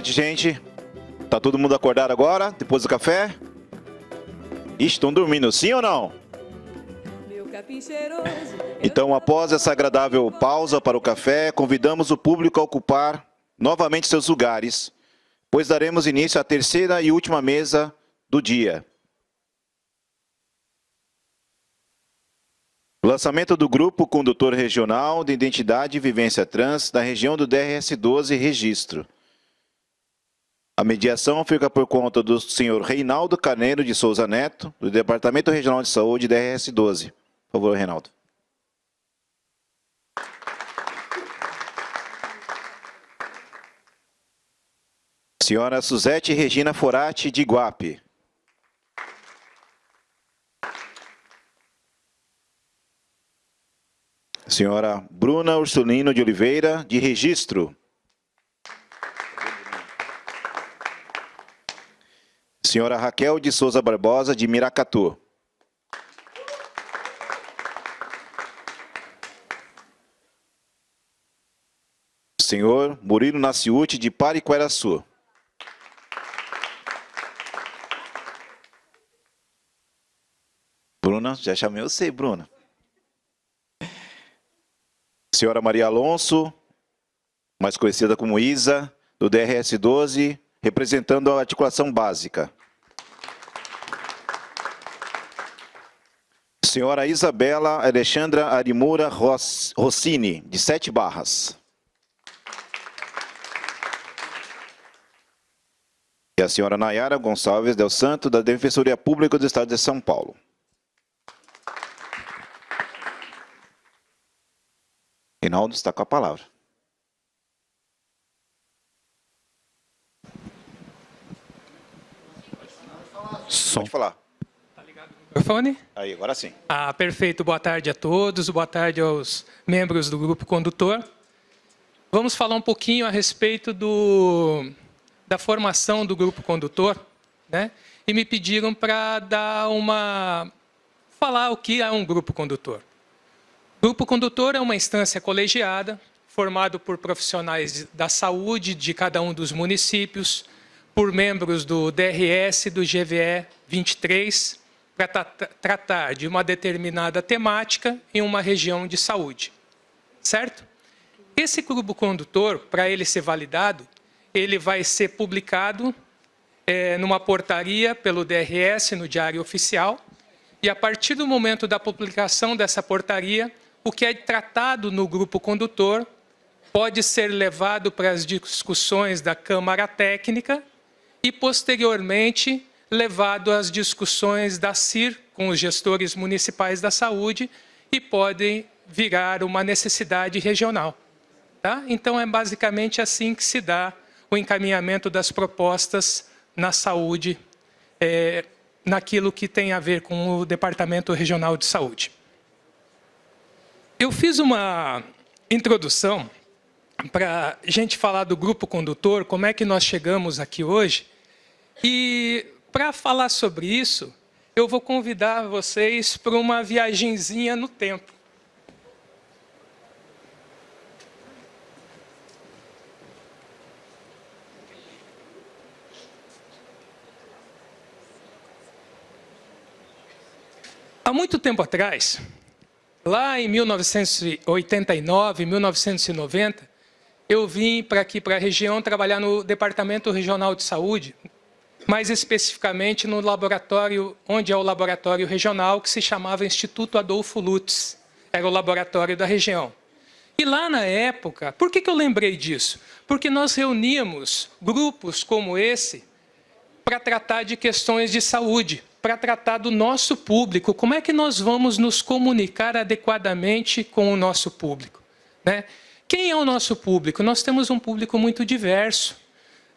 noite, gente. Tá todo mundo acordado agora, depois do café? Ixi, estão dormindo, sim ou não? Então, após essa agradável pausa para o café, convidamos o público a ocupar novamente seus lugares, pois daremos início à terceira e última mesa do dia. Lançamento do Grupo Condutor Regional de Identidade e Vivência Trans da região do DRS-12 Registro. A mediação fica por conta do senhor Reinaldo Carneiro de Souza Neto, do Departamento Regional de Saúde DRS-12. Por favor, Reinaldo. Senhora Suzete Regina Forati de Iguape. Senhora Bruna Ursulino de Oliveira, de Registro. Senhora Raquel de Souza Barbosa, de Miracatu. Senhor Murilo Naciuti, de Pariqueraçu. Bruna, já chamei você, Bruna. Senhora Maria Alonso, mais conhecida como Isa, do DRS-12, representando a articulação básica. Senhora Isabela Alexandra Arimura Rossini, de Sete Barras. E a senhora Nayara Gonçalves Del Santo, da Defensoria Pública do Estado de São Paulo. Reinaldo está com a palavra. Pode falar. Tá ligado o microfone? Aí, agora sim. Perfeito. Boa tarde a todos. Boa tarde aos membros do Grupo Condutor. Vamos falar um pouquinho a respeito da formação do Grupo Condutor, né? E me pediram para falar o que é um Grupo Condutor. O Grupo Condutor é uma instância colegiada, formado por profissionais da saúde de cada um dos municípios, por membros do DRS e do GVE 23, para tratar de uma determinada temática em uma região de saúde. Certo? Esse grupo condutor, para ele ser validado, ele vai ser publicado numa portaria pelo DRS no Diário Oficial, e a partir do momento da publicação dessa portaria, o que é tratado no grupo condutor pode ser levado para as discussões da Câmara Técnica e, posteriormente, levado às discussões da CIR com os gestores municipais da saúde e podem virar uma necessidade regional. Tá? Então, é basicamente assim que se dá o encaminhamento das propostas na saúde, naquilo que tem a ver com o Departamento Regional de Saúde. Eu fiz uma introdução para a gente falar do grupo condutor, como é que nós chegamos aqui hoje. E para falar sobre isso, eu vou convidar vocês para uma viagenzinha no tempo. Há muito tempo atrás, lá em 1989, 1990, eu vim para aqui, para a região, trabalhar no Departamento Regional de Saúde, mais especificamente no laboratório, onde é o laboratório regional, que se chamava Instituto Adolfo Lutz, era o laboratório da região. E lá na época, por que eu lembrei disso? Porque nós reuníamos grupos como esse para tratar de questões de saúde, para tratar do nosso público, como é que nós vamos nos comunicar adequadamente com o nosso público, né? Quem é o nosso público? Nós temos um público muito diverso,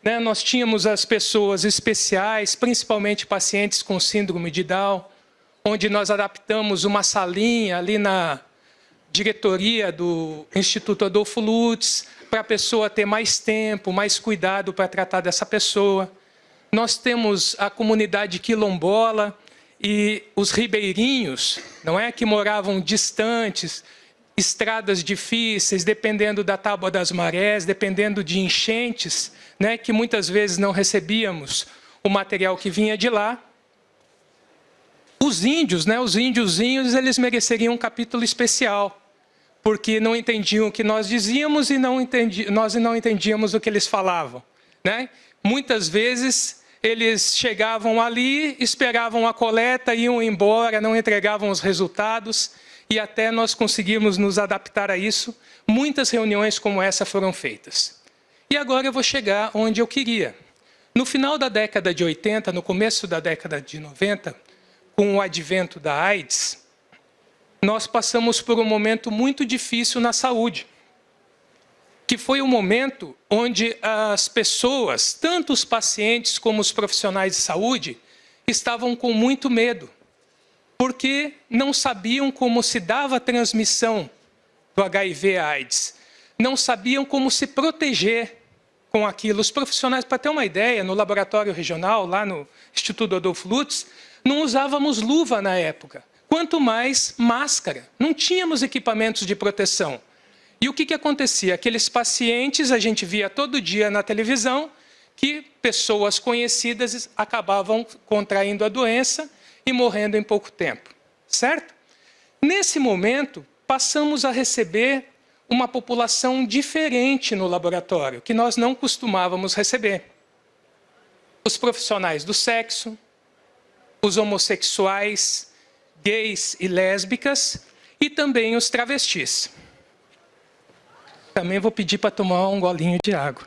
né? Nós tínhamos as pessoas especiais, principalmente pacientes com síndrome de Down, onde nós adaptamos uma salinha ali na diretoria do Instituto Adolfo Lutz, para a pessoa ter mais tempo, mais cuidado para tratar dessa pessoa. Nós temos a comunidade quilombola e os ribeirinhos, não é, que moravam distantes, estradas difíceis, dependendo da tábua das marés, dependendo de enchentes, né, que muitas vezes não recebíamos o material que vinha de lá. Os índios, né, os índiozinhos, eles mereceriam um capítulo especial, porque não entendiam o que nós dizíamos e nós não entendíamos o que eles falavam, né? Muitas vezes eles chegavam ali, esperavam a coleta, iam embora, não entregavam os resultados, e até nós conseguimos nos adaptar a isso. Muitas reuniões como essa foram feitas. E agora eu vou chegar onde eu queria. No final da década de 80, no começo da década de 90, com o advento da AIDS, nós passamos por um momento muito difícil na saúde, que foi um momento onde as pessoas, tanto os pacientes como os profissionais de saúde, estavam com muito medo, porque não sabiam como se dava a transmissão do HIV/AIDS, não sabiam como se proteger com aquilo. Os profissionais, para ter uma ideia, no laboratório regional, lá no Instituto Adolfo Lutz, não usávamos luva na época, quanto mais máscara. Não tínhamos equipamentos de proteção. E o que acontecia? Aqueles pacientes, a gente via todo dia na televisão, que pessoas conhecidas acabavam contraindo a doença e morrendo em pouco tempo, certo? Nesse momento, passamos a receber uma população diferente no laboratório, que nós não costumávamos receber. Os profissionais do sexo, os homossexuais, gays e lésbicas, e também os travestis. Também vou pedir para tomar um golinho de água.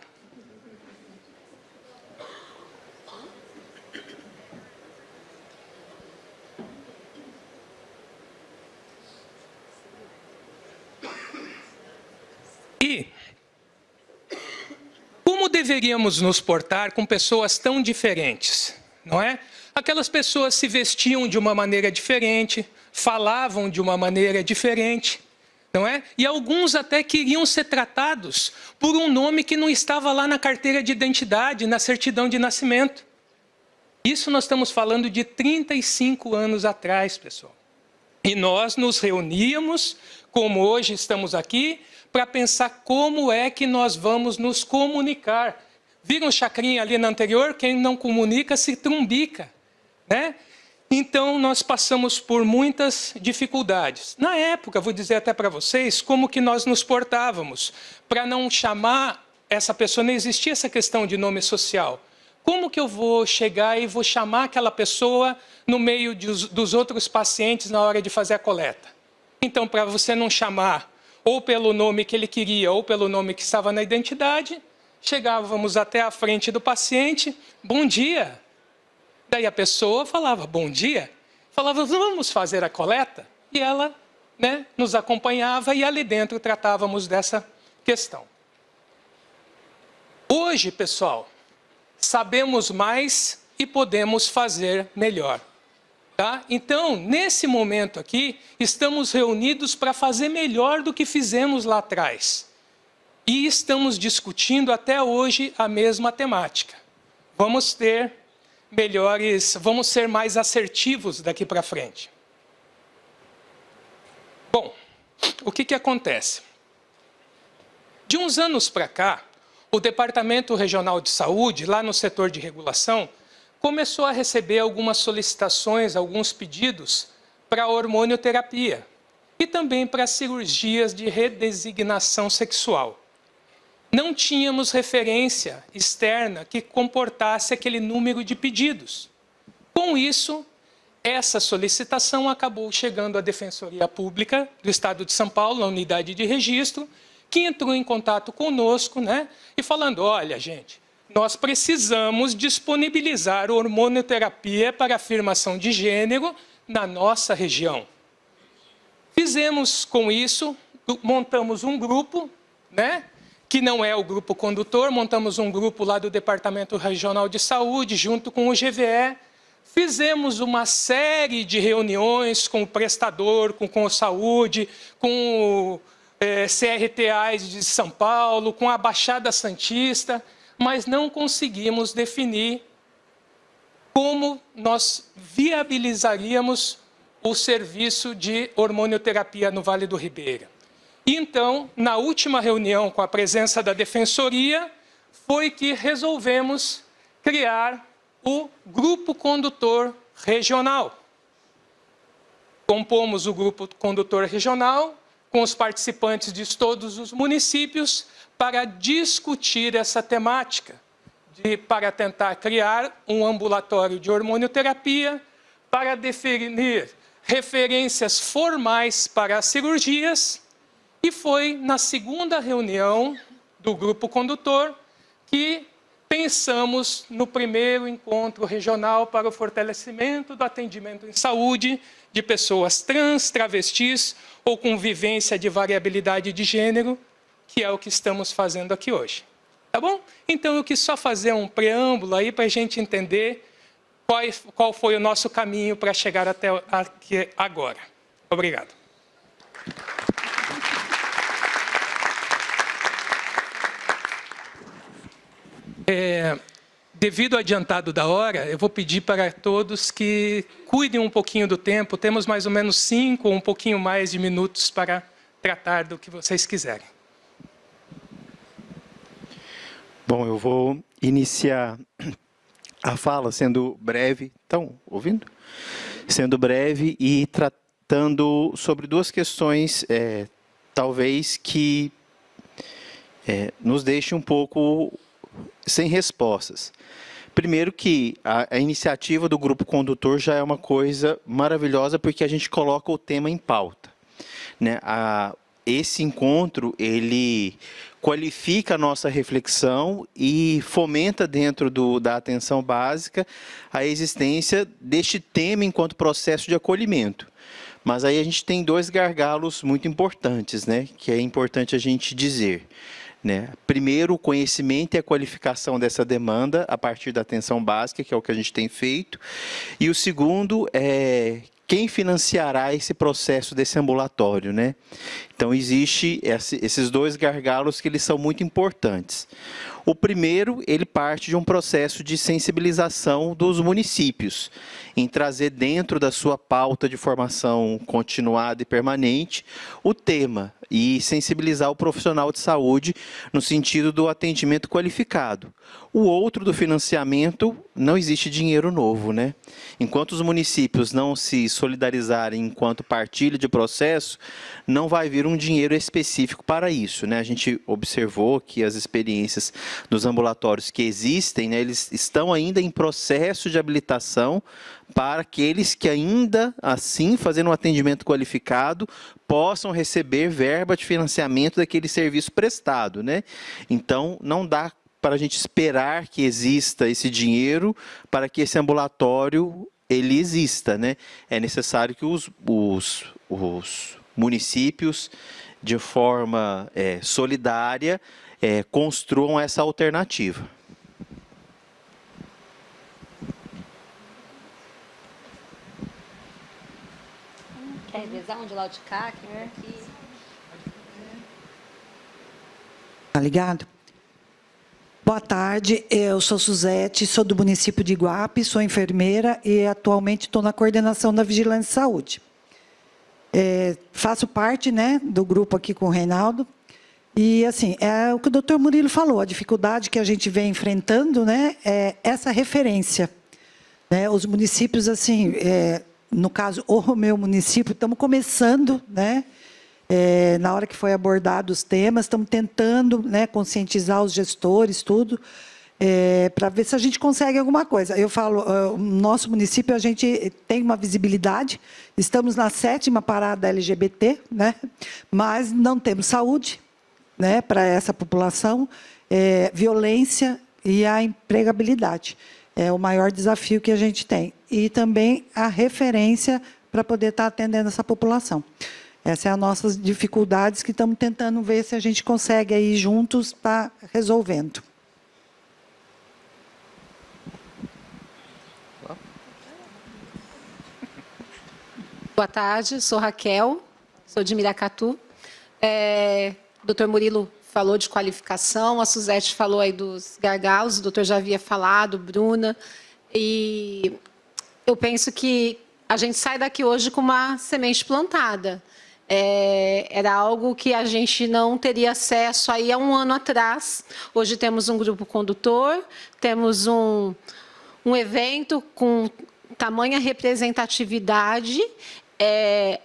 E como deveríamos nos portar com pessoas tão diferentes, não é? Aquelas pessoas se vestiam de uma maneira diferente, falavam de uma maneira diferente, não é? E alguns até queriam ser tratados por um nome que não estava lá na carteira de identidade, na certidão de nascimento. Isso nós estamos falando de 35 anos atrás, pessoal. E nós nos reuníamos, como hoje estamos aqui, para pensar como é que nós vamos nos comunicar. Viram o chacrinha ali na anterior? Quem não comunica se trumbica, né? Então, nós passamos por muitas dificuldades. Na época, vou dizer até para vocês, como que nós nos portávamos, para não chamar essa pessoa, não existia essa questão de nome social. Como que eu vou chegar e vou chamar aquela pessoa no meio dos outros pacientes na hora de fazer a coleta? Então, para você não chamar ou pelo nome que ele queria ou pelo nome que estava na identidade, chegávamos até a frente do paciente, bom dia. Daí a pessoa falava, bom dia. Falava, vamos fazer a coleta? E ela, né, nos acompanhava e ali dentro tratávamos dessa questão. Hoje, pessoal, sabemos mais e podemos fazer melhor. Tá? Então, nesse momento aqui, estamos reunidos para fazer melhor do que fizemos lá atrás. E estamos discutindo até hoje a mesma temática. Vamos ter melhores, vamos ser mais assertivos daqui para frente. Bom, o que acontece? De uns anos para cá, o Departamento Regional de Saúde, lá no setor de regulação, começou a receber algumas solicitações, alguns pedidos para hormonioterapia e também para cirurgias de redesignação sexual. Não tínhamos referência externa que comportasse aquele número de pedidos. Com isso, essa solicitação acabou chegando à Defensoria Pública do Estado de São Paulo, na unidade de registro, que entrou em contato conosco, né, e falando, olha, gente, nós precisamos disponibilizar hormonioterapia para afirmação de gênero na nossa região. Fizemos com isso, montamos um grupo, né, que não é o grupo condutor, montamos um grupo lá do Departamento Regional de Saúde, junto com o GVE, fizemos uma série de reuniões com o prestador, com o Saúde, com o CRTA de São Paulo, com a Baixada Santista, mas não conseguimos definir como nós viabilizaríamos o serviço de hormonioterapia no Vale do Ribeira. E então, na última reunião com a presença da Defensoria, foi que resolvemos criar o Grupo Condutor Regional. Compomos o Grupo Condutor Regional com os participantes de todos os municípios para discutir essa temática, para tentar criar um ambulatório de hormonioterapia, para definir referências formais para as cirurgias, e foi na segunda reunião do Grupo Condutor que pensamos no primeiro encontro regional para o fortalecimento do atendimento em saúde de pessoas trans, travestis ou com vivência de variabilidade de gênero, que é o que estamos fazendo aqui hoje. Tá bom? Então, eu quis só fazer um preâmbulo aí para a gente entender qual foi o nosso caminho para chegar até aqui agora. Obrigado. Devido ao adiantado da hora, eu vou pedir para todos que cuidem um pouquinho do tempo. Temos mais ou menos 5 ou um pouquinho mais de minutos para tratar do que vocês quiserem. Bom, eu vou iniciar a fala sendo breve. Estão ouvindo? Sendo breve e tratando sobre duas questões, talvez que nos deixe um pouco sem respostas. Primeiro que a iniciativa do Grupo Condutor já é uma coisa maravilhosa, porque a gente coloca o tema em pauta, né? Esse encontro, ele qualifica a nossa reflexão e fomenta dentro da atenção básica a existência deste tema enquanto processo de acolhimento. Mas aí a gente tem 2 gargalos muito importantes, né? Que é importante a gente dizer. Né? Primeiro, o conhecimento e a qualificação dessa demanda a partir da atenção básica, que é o que a gente tem feito. E o segundo é quem financiará esse processo desse ambulatório, né? Então, existe esses 2 gargalos que eles são muito importantes. O primeiro, ele parte de um processo de sensibilização dos municípios, em trazer dentro da sua pauta de formação continuada e permanente o tema e sensibilizar o profissional de saúde no sentido do atendimento qualificado. O outro do financiamento, não existe dinheiro novo, né? Enquanto os municípios não se solidarizarem enquanto partilha de processo, não vai vir um dinheiro específico para isso, né? A gente observou que as experiências dos ambulatórios que existem, né, eles estão ainda em processo de habilitação para aqueles que ainda assim, fazendo um atendimento qualificado, possam receber verba de financiamento daquele serviço prestado, né? Então, não dá para a gente esperar que exista esse dinheiro para que esse ambulatório ele exista, né? É necessário que os municípios, de forma solidária, construam essa alternativa. Quer revezar um de lá de cá, aqui? Tá ligado? Boa tarde, eu sou Suzete, sou do município de Iguape, sou enfermeira e atualmente estou na coordenação da Vigilância e Saúde. Faço parte, né, do grupo aqui com o Reinaldo. E, assim, é o que o doutor Murilo falou, a dificuldade que a gente vem enfrentando, né, é essa referência. Né, os municípios, assim, no caso, o meu município, estamos começando, né, na hora que foi abordado os temas, estamos tentando, né, conscientizar os gestores, tudo, para ver se a gente consegue alguma coisa. Eu falo, no nosso município, a gente tem uma visibilidade, estamos na 7ª parada LGBT, né, mas não temos saúde, né, para essa população, violência e a empregabilidade. É o maior desafio que a gente tem. E também a referência para poder estar atendendo essa população. Essas são as nossas dificuldades que estamos tentando ver se a gente consegue aí juntos estar resolvendo. Boa tarde, sou Raquel, sou de Miracatu. O doutor Murilo falou de qualificação, a Suzete falou aí dos gargalos, o doutor já havia falado, Bruna. E eu penso que a gente sai daqui hoje com uma semente plantada. era algo que a gente não teria acesso aí há um ano atrás. Hoje temos um grupo condutor, temos um evento com tamanha representatividade.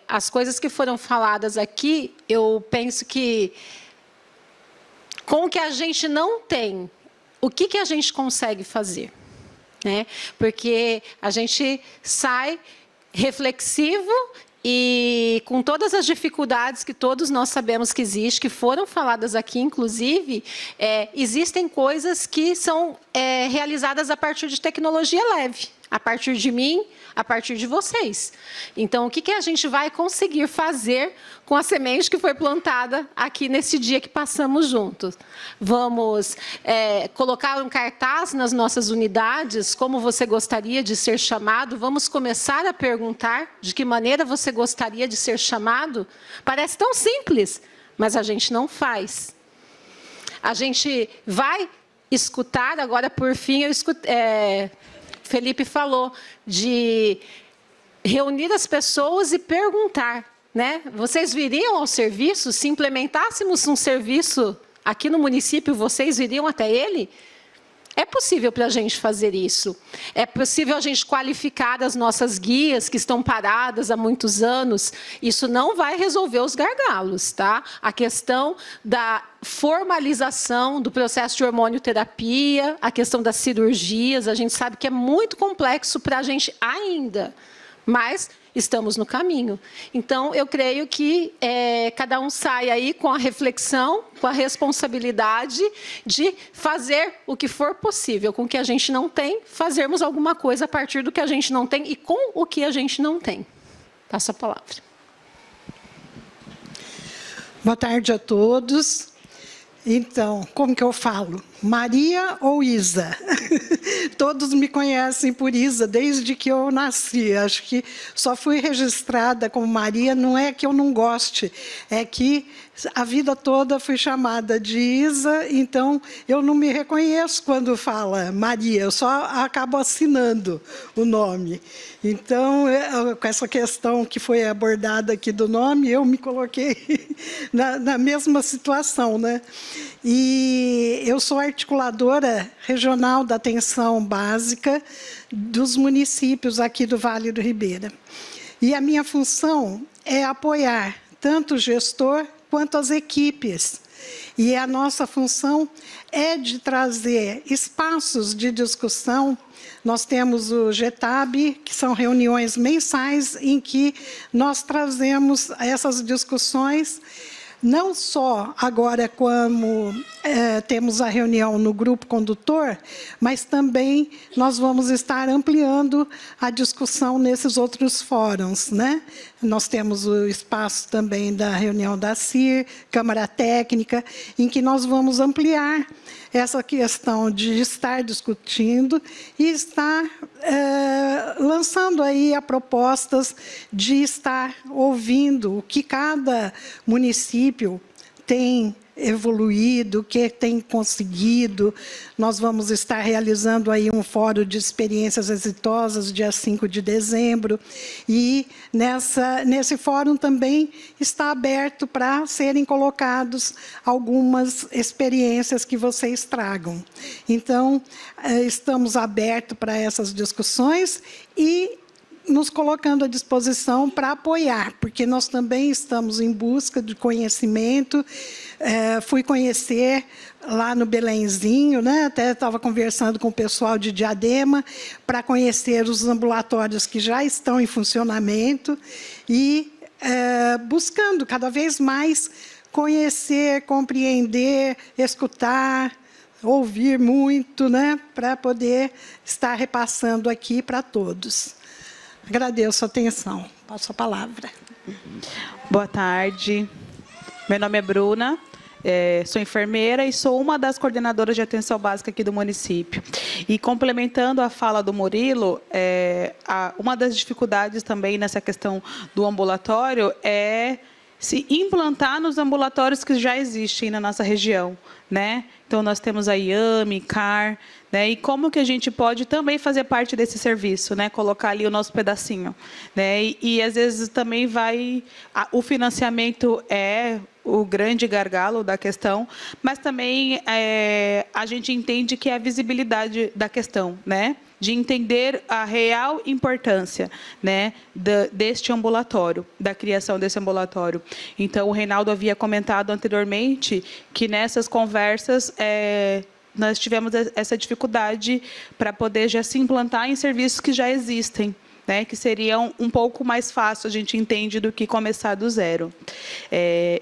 As coisas que foram faladas aqui, eu penso que, com o que a gente não tem, o que a gente consegue fazer? Né? Porque a gente sai reflexivo e com todas as dificuldades que todos nós sabemos que existem, que foram faladas aqui, inclusive, existem coisas que são realizadas a partir de tecnologia leve, a partir de mim, a partir de vocês. Então, o que a gente vai conseguir fazer com a semente que foi plantada aqui nesse dia que passamos juntos? Vamos colocar um cartaz nas nossas unidades, como você gostaria de ser chamado? Vamos começar a perguntar de que maneira você gostaria de ser chamado? Parece tão simples, mas a gente não faz. A gente vai escutar, agora, por fim, Felipe falou de reunir as pessoas e perguntar, né? Vocês viriam ao serviço? Se implementássemos um serviço aqui no município, vocês viriam até ele? É possível para a gente fazer isso. É possível a gente qualificar as nossas guias que estão paradas há muitos anos. Isso não vai resolver os gargalos, tá? A questão da formalização do processo de hormonioterapia, a questão das cirurgias, a gente sabe que é muito complexo para a gente ainda, mas estamos no caminho. Então, eu creio que cada um sai aí com a reflexão, com a responsabilidade de fazer o que for possível com o que a gente não tem, fazermos alguma coisa a partir do que a gente não tem e com o que a gente não tem. Passo a palavra. Boa tarde a todos. Então, como que eu falo? Maria ou Isa? Todos me conhecem por Isa desde que eu nasci. Acho que só fui registrada como Maria, não é que eu não goste, é que a vida toda fui chamada de Isa, então eu não me reconheço quando fala Maria, eu só acabo assinando o nome. Então, com essa questão que foi abordada aqui do nome, eu me coloquei na mesma situação, né? E eu sou articuladora regional da atenção básica dos municípios aqui do Vale do Ribeira. E a minha função é apoiar tanto o gestor quanto as equipes. E a nossa função é de trazer espaços de discussão. Nós temos o GETAB, que são reuniões mensais em que nós trazemos essas discussões, não só agora como temos a reunião no grupo condutor, mas também nós vamos estar ampliando a discussão nesses outros fóruns, né? Nós temos o espaço também da reunião da CIR, Câmara Técnica, em que nós vamos ampliar essa questão de estar discutindo e estar lançando aí a propostas de estar ouvindo o que cada município tem evoluído, o que tem conseguido. Nós vamos estar realizando aí um fórum de experiências exitosas, dia 5 de dezembro, e nesse fórum também está aberto para serem colocados algumas experiências que vocês tragam. Então, estamos abertos para essas discussões e nos colocando à disposição para apoiar, porque nós também estamos em busca de conhecimento. Fui conhecer lá no Belenzinho, né? Até estava conversando com o pessoal de Diadema para conhecer os ambulatórios que já estão em funcionamento e buscando cada vez mais conhecer, compreender, escutar, ouvir muito, né? Para poder estar repassando aqui para todos. Agradeço a atenção. Passo a palavra. Boa tarde. Meu nome é Bruna, sou enfermeira e sou uma das coordenadoras de atenção básica aqui do município. E complementando a fala do Murilo, uma das dificuldades também nessa questão do ambulatório é se implantar nos ambulatórios que já existem na nossa região, né? Então, nós temos a IAME, CAR, né? E como que a gente pode também fazer parte desse serviço, né? Colocar ali o nosso pedacinho, né? E às vezes também o financiamento é o grande gargalo da questão, mas também a gente entende que é a visibilidade da questão, né? De entender a real importância, né, deste ambulatório, da criação desse ambulatório. Então, o Reinaldo havia comentado anteriormente que nessas conversas nós tivemos essa dificuldade para poder já se implantar em serviços que já existem, né, que seriam um pouco mais fácil, a gente entende, do que começar do zero.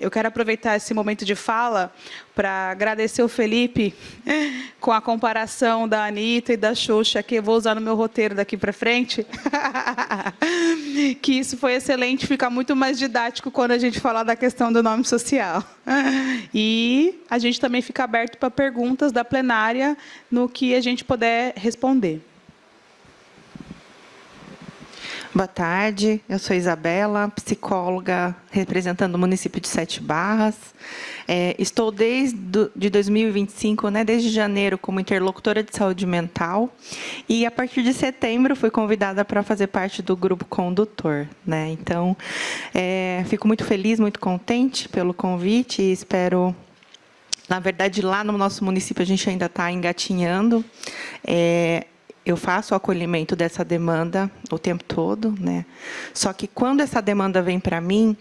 Eu quero aproveitar esse momento de fala para agradecer o Felipe com a comparação da Anitta e da Xuxa, que eu vou usar no meu roteiro daqui para frente, que isso foi excelente, fica muito mais didático quando a gente falar da questão do nome social. E a gente também fica aberto para perguntas da plenária no que a gente puder responder. Boa tarde, eu sou Isabela, psicóloga representando o município de Sete Barras. Estou desde 2025, né, desde janeiro, como interlocutora de saúde mental, e a partir de setembro fui convidada para fazer parte do grupo condutor, né? Então, fico muito feliz, muito contente pelo convite e espero. Na verdade, lá no nosso município a gente ainda está engatinhando. Eu faço o acolhimento dessa demanda o tempo todo, né? Só que quando essa demanda vem para mim,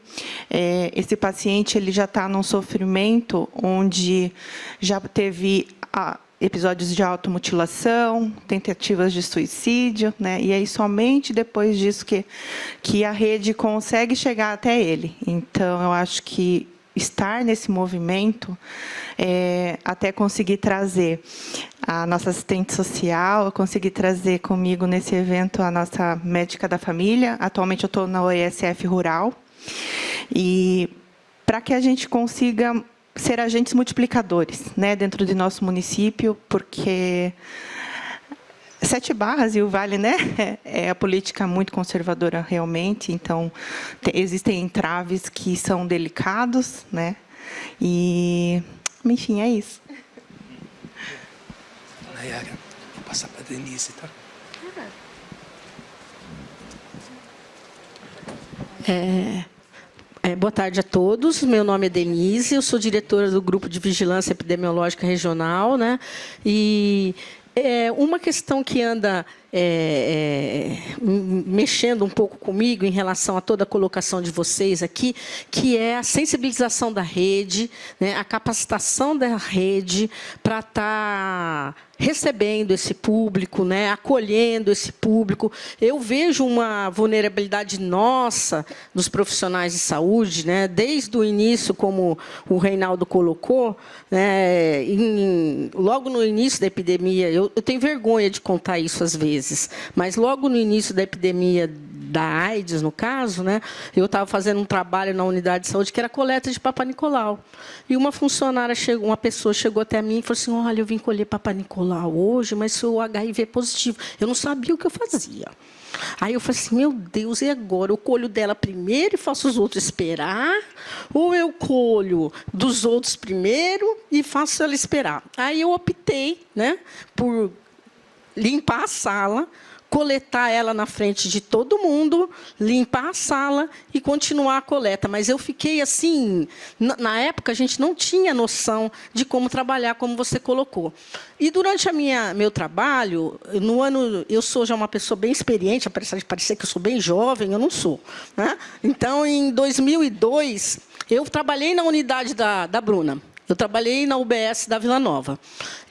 esse paciente ele já está num sofrimento onde já teve episódios de automutilação, tentativas de suicídio, né? E aí somente depois disso que a rede consegue chegar até ele. Então, eu acho que estar nesse movimento, até conseguir trazer a nossa assistente social, eu consegui trazer comigo nesse evento a nossa médica da família. Atualmente eu estou na OESF Rural. E para que a gente consiga ser agentes multiplicadores, né, dentro do nosso município, porque Sete Barras e o Vale, né, é a política muito conservadora realmente, então existem entraves que são delicados, né, e, enfim, é isso. Nayara, vou passar para a Denise, tá? Boa tarde a todos. Meu nome é Denise, eu sou diretora do Grupo de Vigilância Epidemiológica Regional, né? E uma questão que anda mexendo um pouco comigo em relação a toda a colocação de vocês aqui, que é a sensibilização da rede, né, a capacitação da rede para estar recebendo esse público, né, acolhendo esse público. Eu vejo uma vulnerabilidade nossa dos profissionais de saúde, né, desde o início, como o Reinaldo colocou, né, logo no início da epidemia, eu tenho vergonha de contar isso às vezes, mas logo no início da epidemia da AIDS, no caso, né, eu estava fazendo um trabalho na unidade de saúde que era coleta de Papa Nicolau. E uma funcionária, uma pessoa chegou até mim e falou assim, olha, eu vim colher Papa Nicolau hoje, mas sou HIV positivo. Eu não sabia o que eu fazia. Aí eu falei assim, meu Deus, e agora? Eu colho dela primeiro e faço os outros esperar? Ou eu colho dos outros primeiro e faço ela esperar? Aí eu optei, né, por limpar a sala, coletar ela na frente de todo mundo, limpar a sala e continuar a coleta. Mas eu fiquei assim, na época a gente não tinha noção de como trabalhar, como você colocou. E durante meu trabalho, eu sou já uma pessoa bem experiente, apesar de parecer que eu sou bem jovem, eu não sou, né? Então, em 2002, eu trabalhei na unidade da Bruna. Eu trabalhei na UBS da Vila Nova.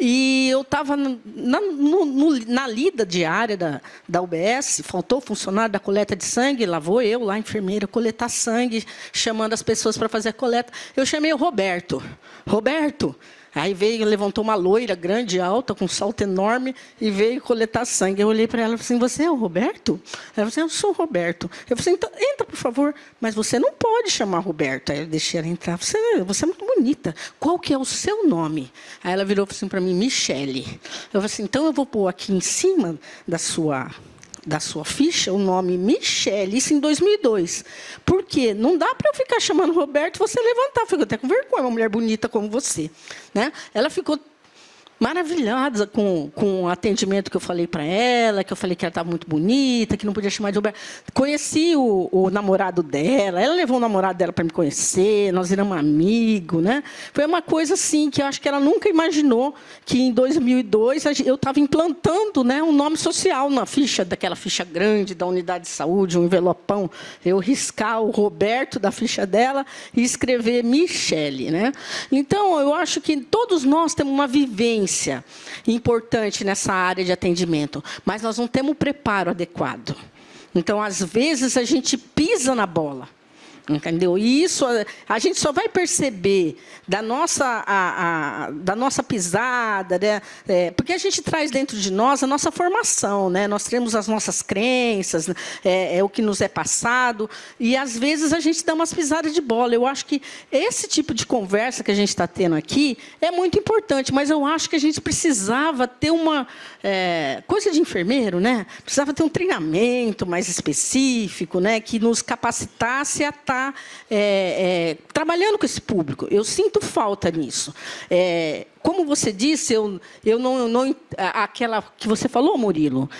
E eu estava na lida diária da UBS, faltou funcionário da coleta de sangue, lá vou eu, lá, enfermeira, coletar sangue, chamando as pessoas para fazer a coleta. Eu chamei o Roberto. Roberto! Aí veio, levantou uma loira grande, alta, com um salto enorme, e veio coletar sangue. Eu olhei para ela e falei assim, você é o Roberto? Ela falou assim, eu sou o Roberto. Eu falei assim, então, entra, por favor. Mas você não pode chamar Roberto. Aí eu deixei ela entrar. Você é muito bonita. Qual que é o seu nome? Aí ela virou assim para mim, Michele. Eu falei assim, então eu vou pôr aqui em cima da sua da sua ficha o nome Michele, isso em 2002. Por quê? Não dá para eu ficar chamando Roberto e você levantar. Fico até com vergonha, uma mulher bonita como você. Né? Ela ficou maravilhada com o atendimento que eu falei para ela, que eu falei que ela estava muito bonita, que não podia chamar de Roberto. Conheci o namorado dela, ela levou o namorado dela para me conhecer, nós éramos amigos. Né? Foi uma coisa assim que eu acho que ela nunca imaginou que em 2002 eu estava implantando, né, um nome social na ficha, daquela ficha grande da unidade de saúde, um envelopão, eu riscar o Roberto da ficha dela e escrever Michele. Né? Então, eu acho que todos nós temos uma vivência importante nessa área de atendimento, mas nós não temos o preparo adequado. Então, às vezes, a gente pisa na bola. Entendeu? E isso a gente só vai perceber da nossa pisada, né? Porque a gente traz dentro de nós a nossa formação, né? Nós temos as nossas crenças, o que nos é passado, e às vezes a gente dá umas pisadas de bola. Eu acho que esse tipo de conversa que a gente está tendo aqui é muito importante, mas eu acho que a gente precisava ter uma coisa de enfermeiro, né? Precisava ter um treinamento mais específico, né? Que nos capacitasse a estar trabalhando com esse público. Eu sinto falta nisso. Como você disse, eu não aquela que você falou, Murilo,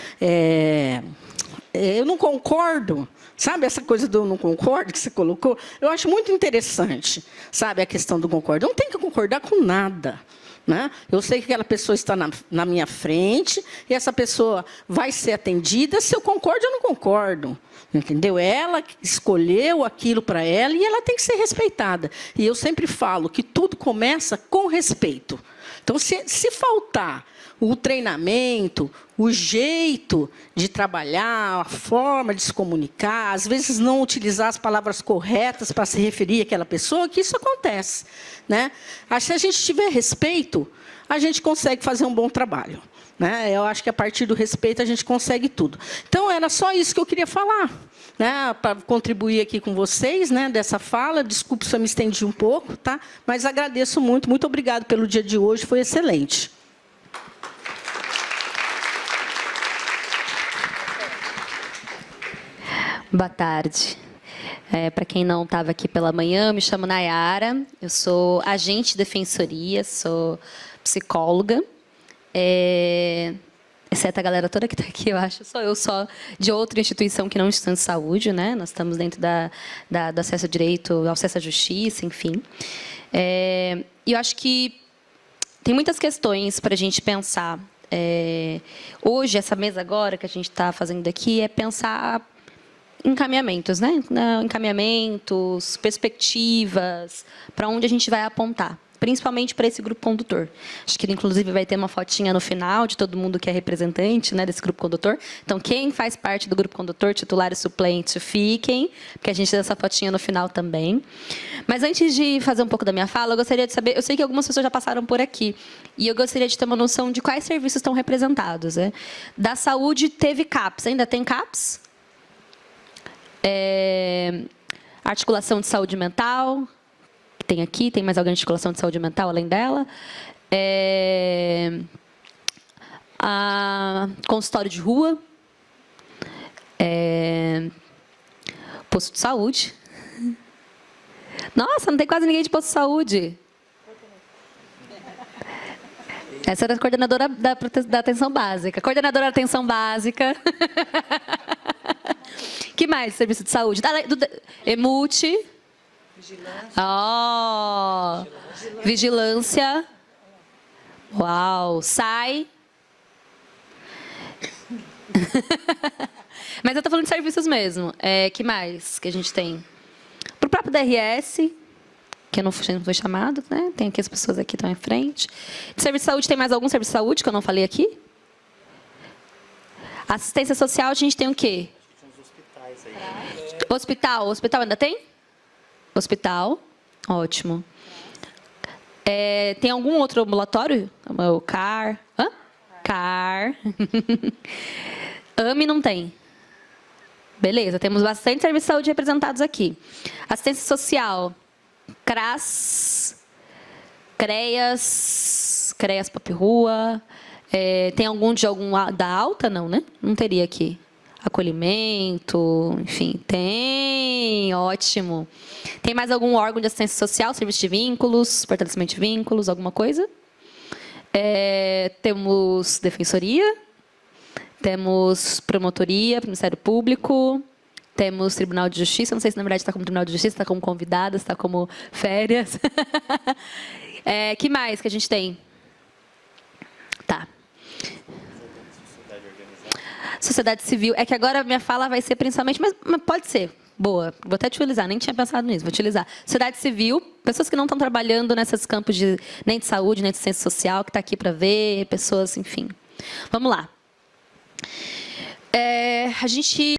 eu não concordo. Sabe essa coisa do não concordo que você colocou? Eu acho muito interessante, sabe, a questão do concordo. Eu não tenho que concordar com nada. Né? Eu sei que aquela pessoa está na minha frente e essa pessoa vai ser atendida. Se eu concordo, eu não concordo. Entendeu? Ela escolheu aquilo para ela e ela tem que ser respeitada. E eu sempre falo que tudo começa com respeito. Então, se faltar o treinamento, o jeito de trabalhar, a forma de se comunicar, às vezes não utilizar as palavras corretas para se referir àquela pessoa, que isso acontece. Né? Se a gente tiver respeito, a gente consegue fazer um bom trabalho. Né? Eu acho que, a partir do respeito, a gente consegue tudo. Então, era só isso que eu queria falar, né? Para contribuir aqui com vocês, né, dessa fala. Desculpe se eu me estendi um pouco, tá? Mas agradeço muito. Muito obrigado pelo dia de hoje, foi excelente. Boa tarde. Para quem não estava aqui pela manhã, me chamo Nayara, eu sou agente de defensoria, sou psicóloga. Exceto a galera toda que está aqui, eu acho, sou eu só de outra instituição que não é instituição de saúde, né? Nós estamos dentro do acesso ao direito, ao acesso à justiça, enfim. E eu acho que tem muitas questões para a gente pensar. Hoje, essa mesa agora que a gente está fazendo aqui é pensar encaminhamentos, né? Encaminhamentos, perspectivas, para onde a gente vai apontar. Principalmente para esse grupo condutor. Acho que, inclusive, vai ter uma fotinha no final de todo mundo que é representante, né, desse grupo condutor. Então, quem faz parte do grupo condutor, titular e suplente, fiquem, porque a gente tem essa fotinha no final também. Mas, antes de fazer um pouco da minha fala, eu gostaria de saber... Eu sei que algumas pessoas já passaram por aqui, e eu gostaria de ter uma noção de quais serviços estão representados. Né? Da saúde, teve CAPS. Ainda tem CAPS? Articulação de saúde mental... Tem aqui, tem mais alguém de articulação de saúde mental além dela? Consultório de rua. Posto de saúde. Nossa, não tem quase ninguém de posto de saúde. Essa era a coordenadora da atenção básica. Coordenadora da atenção básica. Que mais? Serviço de saúde. EMUT. Vigilância. Uau. SAI. Mas eu estou falando de serviços mesmo. Que mais que a gente tem? Para o próprio DRS, que eu não fui chamado, né? Tem aqui as pessoas aqui que estão em frente. De serviço de saúde, tem mais algum serviço de saúde que eu não falei aqui? Assistência social, a gente tem o quê? Hospital ainda tem? Hospital, ótimo. Tem algum outro ambulatório? O CAR. CAR. AME não tem. Beleza, temos bastante serviços de saúde representados aqui. Assistência social, CRAS, CREAS Pop Rua. Tem algum da alta? Não, né? Não teria aqui. acolhimento, enfim, tem, ótimo. Tem mais algum órgão de assistência social, serviço de vínculos, fortalecimento de vínculos, alguma coisa? Temos defensoria, temos promotoria, Ministério Público, temos Tribunal de Justiça, não sei se na verdade está como Tribunal de Justiça, está como convidada, está como férias. Que mais que a gente tem? Tá. Sociedade civil. É que agora a minha fala vai ser principalmente, mas pode ser. Boa. Vou até utilizar, nem tinha pensado nisso, vou utilizar. Sociedade civil, pessoas que não estão trabalhando nesses campos nem de saúde, nem de ciência social, que está aqui para ver, pessoas, enfim. Vamos lá. A gente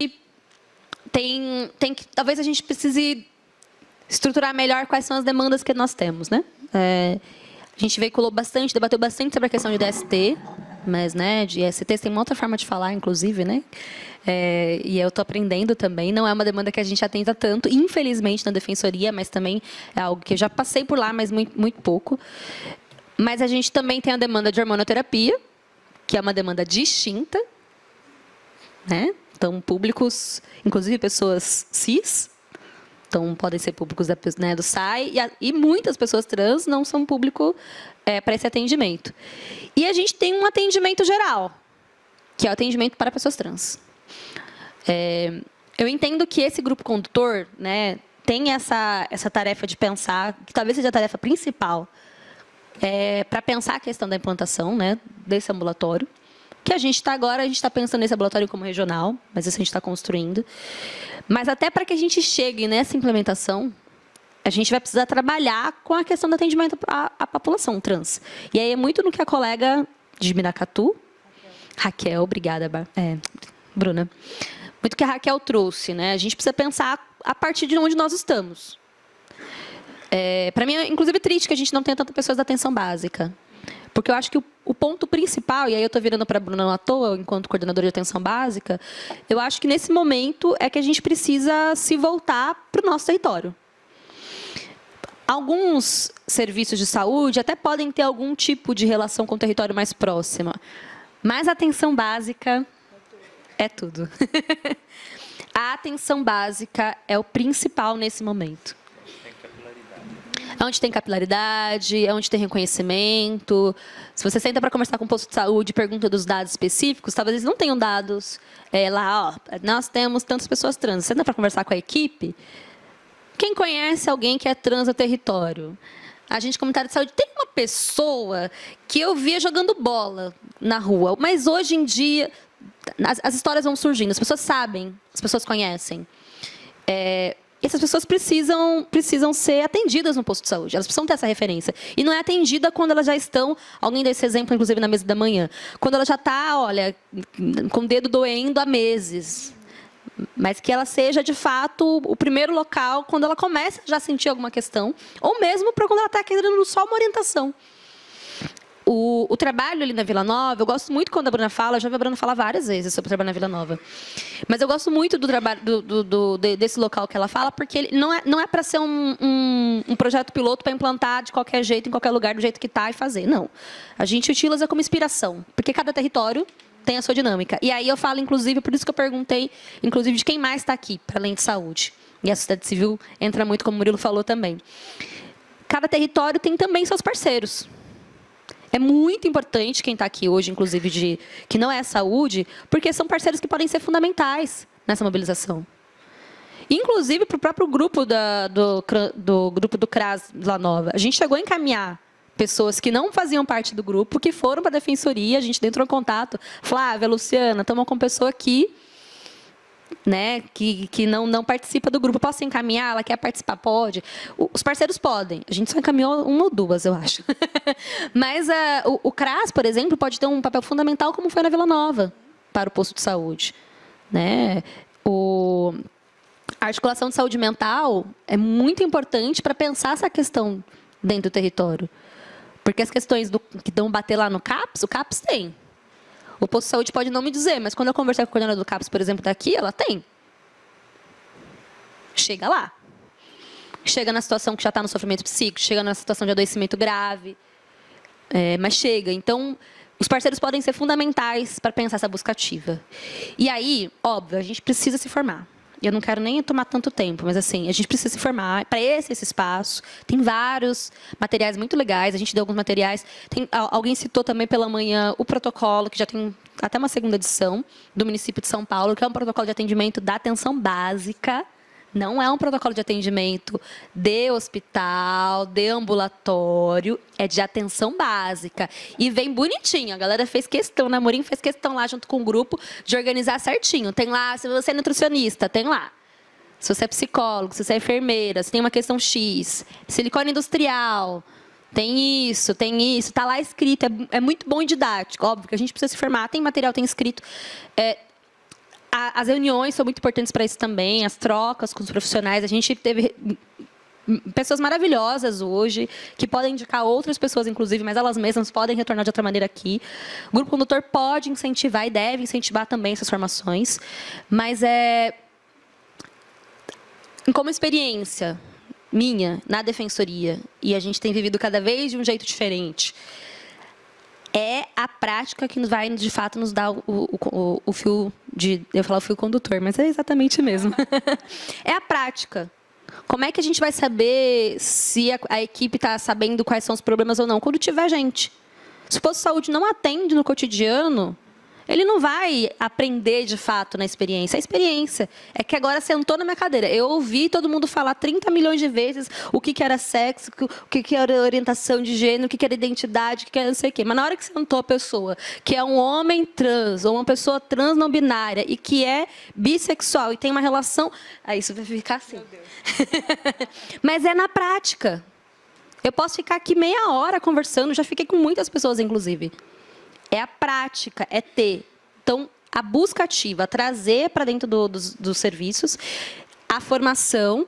tem que... Talvez a gente precise estruturar melhor quais são as demandas que nós temos, né? A gente veiculou bastante, debateu bastante sobre a questão de DST, mas, né, de IST tem uma outra forma de falar, inclusive, né? E eu estou aprendendo também. Não é uma demanda que a gente atenta tanto, infelizmente, na defensoria, mas também é algo que eu já passei por lá, mas muito, muito pouco. Mas a gente também tem a demanda de hormonoterapia, que é uma demanda distinta, né? Então, públicos, inclusive pessoas cis, então podem ser públicos do SAI, e muitas pessoas trans não são público para esse atendimento. E a gente tem um atendimento geral, que é o atendimento para pessoas trans. Eu entendo que esse grupo condutor, né, tem essa tarefa de pensar, que talvez seja a tarefa principal, para pensar a questão da implantação, né, desse ambulatório, que a gente está pensando nesse ambulatório como regional, mas isso a gente está construindo. Mas até para que a gente chegue nessa implementação, a gente vai precisar trabalhar com a questão do atendimento à população trans. E aí é muito no que a colega de Miracatu, Raquel, obrigada, Bruna, muito que a Raquel trouxe, né? A gente precisa pensar a partir de onde nós estamos. Para mim, é inclusive triste que a gente não tenha tantas pessoas da atenção básica. Porque eu acho que o ponto principal, e aí eu estou virando para a Bruna à toa, enquanto coordenadora de atenção básica, eu acho que nesse momento é que a gente precisa se voltar para o nosso território. Alguns serviços de saúde até podem ter algum tipo de relação com o território mais próximo, mas a atenção básica é tudo. A atenção básica é o principal nesse momento. É onde tem capilaridade, é onde tem reconhecimento. Se você senta para conversar com o posto de saúde e pergunta dos dados específicos, talvez eles não tenham dados lá, nós temos tantas pessoas trans. Senta para conversar com a equipe. Quem conhece alguém que é trans no território? Agente comunitário de saúde. Tem uma pessoa que eu via jogando bola na rua, mas hoje em dia as histórias vão surgindo, as pessoas sabem, as pessoas conhecem. Essas pessoas precisam ser atendidas no posto de saúde. Elas precisam ter essa referência. E não é atendida quando elas já estão, alguém deu esse exemplo, inclusive, na mesa da manhã, quando ela já está, olha, com o dedo doendo há meses. Mas que ela seja, de fato, o primeiro local quando ela começa já a sentir alguma questão, ou mesmo para quando ela está querendo só uma orientação. O trabalho ali na Vila Nova, eu gosto muito quando a Bruna fala, eu já vi a Bruna falar várias vezes sobre o trabalho na Vila Nova. Mas eu gosto muito do trabalho desse local que ela fala, porque ele não é para ser um projeto piloto para implantar de qualquer jeito, em qualquer lugar, do jeito que está e fazer. Não. A gente utiliza como inspiração, porque cada território tem a sua dinâmica. E aí eu falo, inclusive, por isso que eu perguntei, inclusive, de quem mais está aqui, para além de saúde. E a sociedade civil entra muito, como o Murilo falou também. Cada território tem também seus parceiros. É muito importante quem está aqui hoje, inclusive, que não é saúde, porque são parceiros que podem ser fundamentais nessa mobilização. Inclusive, para o próprio grupo do CRAS Vila Nova. A gente chegou a encaminhar pessoas que não faziam parte do grupo, que foram para a defensoria, a gente entrou em contato. Flávia, Luciana, estamos com uma pessoa aqui, né, que não participa do grupo. Posso encaminhar? Ela quer participar? Pode. Os parceiros podem. A gente só encaminhou uma ou duas, eu acho. Mas o CRAS, por exemplo, pode ter um papel fundamental, como foi na Vila Nova, para o posto de saúde. Né? A articulação de saúde mental é muito importante para pensar essa questão dentro do território. Porque as questões que dão bater lá no CAPS, o CAPS tem. O posto de saúde pode não me dizer, mas quando eu conversar com o coordenador do CAPS, por exemplo, daqui, ela tem. Chega lá. Chega na situação que já está no sofrimento psíquico, chega na situação de adoecimento grave. Mas chega. Então, Os parceiros podem ser fundamentais para pensar essa busca ativa. E aí, óbvio, a gente precisa se formar. Eu não quero nem tomar tanto tempo, mas assim, a gente precisa se formar para esse espaço. Tem vários materiais muito legais, a gente deu alguns materiais. Alguém citou também pela manhã o protocolo, que já tem até uma segunda edição, do município de São Paulo, que é um protocolo de atendimento da atenção básica. Não é um protocolo de atendimento de hospital, de ambulatório, é de atenção básica. E vem bonitinho, a galera fez questão, né? Amorim fez questão lá junto com o grupo de organizar certinho. Tem lá, se você é nutricionista, tem lá. Se você é psicólogo, se você é enfermeira, se tem uma questão X, silicone industrial, tem isso, está lá escrito, é muito bom e didático. Óbvio que a gente precisa se formar, tem material, tem escrito. As reuniões são muito importantes para isso também, as trocas com os profissionais. A gente teve pessoas maravilhosas hoje, que podem indicar outras pessoas, inclusive, mas elas mesmas podem retornar de outra maneira aqui. O Grupo Condutor pode incentivar e deve incentivar também essas formações, mas como experiência minha na defensoria, e a gente tem vivido cada vez de um jeito diferente, é a prática que vai, de fato, nos dar o fio de... Eu ia falar o fio condutor, mas é exatamente mesmo. É a prática. Como é que a gente vai saber se a equipe está sabendo quais são os problemas ou não? Quando tiver gente. Se o posto de saúde não atende no cotidiano, ele não vai aprender, de fato, na experiência. A experiência é que agora sentou na minha cadeira. Eu ouvi todo mundo falar 30 milhões de vezes o que era sexo, o que era orientação de gênero, o que era identidade, o que era não sei o quê. Mas na hora que sentou a pessoa, que é um homem trans, ou uma pessoa trans não binária, e que é bissexual, e tem uma relação... Aí isso vai ficar assim. Meu Deus. Mas é na prática. Eu posso ficar aqui meia hora conversando, já fiquei com muitas pessoas, inclusive. É a prática, é ter. Então, a busca ativa, trazer para dentro dos serviços a formação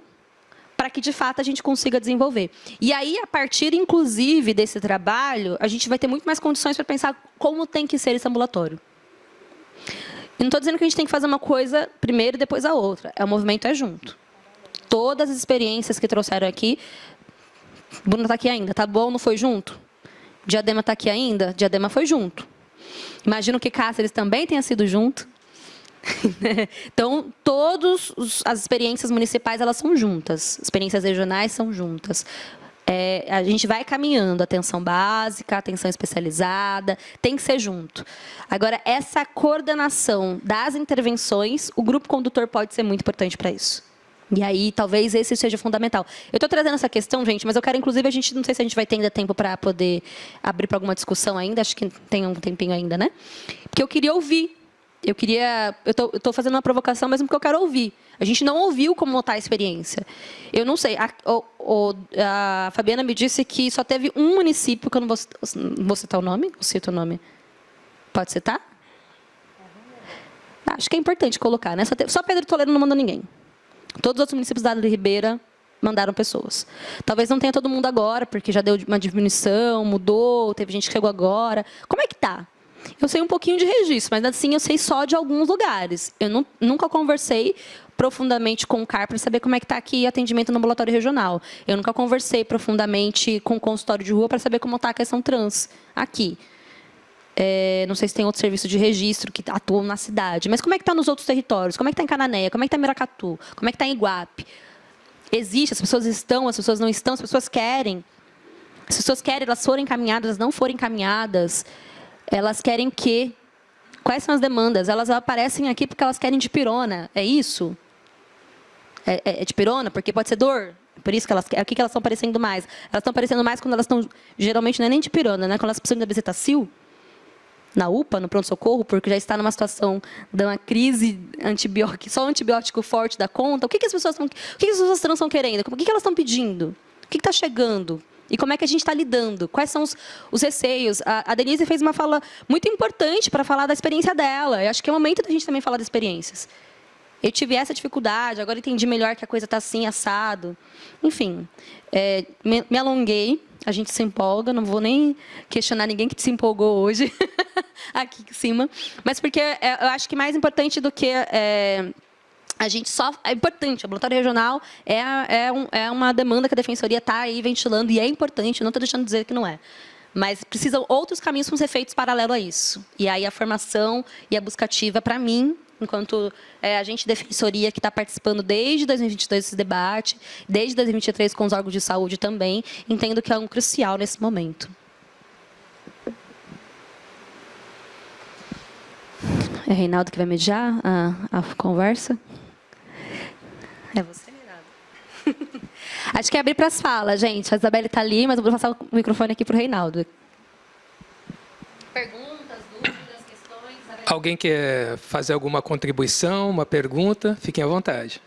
para que, de fato, a gente consiga desenvolver. E aí, a partir, inclusive, desse trabalho, a gente vai ter muito mais condições para pensar como tem que ser esse ambulatório. Eu não estou dizendo que a gente tem que fazer uma coisa primeiro e depois a outra. O movimento é junto. Todas as experiências que trouxeram aqui... Bruna está aqui ainda, tá bom? Não foi junto? Diadema está aqui ainda? Diadema foi junto. Imagino que Cáceres também tenha sido junto. Então, todas as experiências municipais, elas são juntas. Experiências regionais são juntas. A gente vai caminhando, atenção básica, atenção especializada, tem que ser junto. Agora, essa coordenação das intervenções, o grupo condutor pode ser muito importante para isso. E aí, talvez esse seja fundamental. Eu estou trazendo essa questão, gente, mas eu quero, inclusive, não sei se a gente vai ter ainda tempo para poder abrir para alguma discussão ainda, acho que tem um tempinho ainda, né? Porque eu queria ouvir. Eu estou fazendo uma provocação mesmo porque eu quero ouvir. A gente não ouviu como está a experiência. Eu não sei. A Fabiana me disse que só teve um município, que eu não vou citar o nome? Eu cito o nome. Pode citar? Acho que é importante colocar, né? Só Pedro Toledo não mandou ninguém. Todos os outros municípios da Ribeira mandaram pessoas. Talvez não tenha todo mundo agora, porque já deu uma diminuição, mudou, teve gente que chegou agora. Como é que está? Eu sei um pouquinho de registro, mas assim eu sei só de alguns lugares. Eu nunca conversei profundamente com o CAR para saber como é que está aqui o atendimento no ambulatório regional. Eu nunca conversei profundamente com o consultório de rua para saber como está a questão trans aqui. Não sei se tem outro serviço de registro que atuam na cidade. Mas como é que está nos outros territórios? Como é que está em Cananéia? Como é que está em Miracatu? Como é que está em Iguape? Existe, as pessoas estão, as pessoas não estão, as pessoas querem. As pessoas querem, elas forem encaminhadas, elas não forem encaminhadas. Elas querem o quê? Quais são as demandas? Elas aparecem aqui porque elas querem dipirona. É isso? É dipirona? Porque pode ser dor? Por isso que elas querem. O que elas estão aparecendo mais? Elas estão aparecendo mais quando elas estão... Geralmente não é nem dipirona, né? Quando elas precisam da bezetacil, na UPA, no pronto-socorro, porque já está numa situação de uma crise antibiótica, só o antibiótico forte dá conta. O que as pessoas trans estão querendo? O que elas estão pedindo? O que está chegando? E como é que a gente está lidando? Quais são os receios? A Denise fez uma fala muito importante para falar da experiência dela. Eu acho que é o momento da gente também falar das experiências. Eu tive essa dificuldade, agora entendi melhor que a coisa está assim, assado. Enfim, me alonguei. A gente se empolga, não vou nem questionar ninguém que se empolgou hoje, aqui em cima. Mas porque eu acho que mais importante do que a gente só... É importante, o ambulatório regional é uma demanda que a Defensoria está aí ventilando, e é importante, não estou deixando de dizer que não é. Mas precisam outros caminhos para ser feitos paralelo a isso. E aí a formação e a busca ativa, para mim, enquanto agente de defensoria que está participando desde 2022 desse debate, desde 2023 com os órgãos de saúde também, entendo que é um crucial nesse momento. É Reinaldo que vai mediar a conversa? É você, Reinaldo? Acho que é abrir para as falas, gente. A Isabelle está ali, mas eu vou passar o microfone aqui para o Reinaldo. Perguntas, dúvidas, questões? Alguém quer fazer alguma contribuição, uma pergunta? Fiquem à vontade.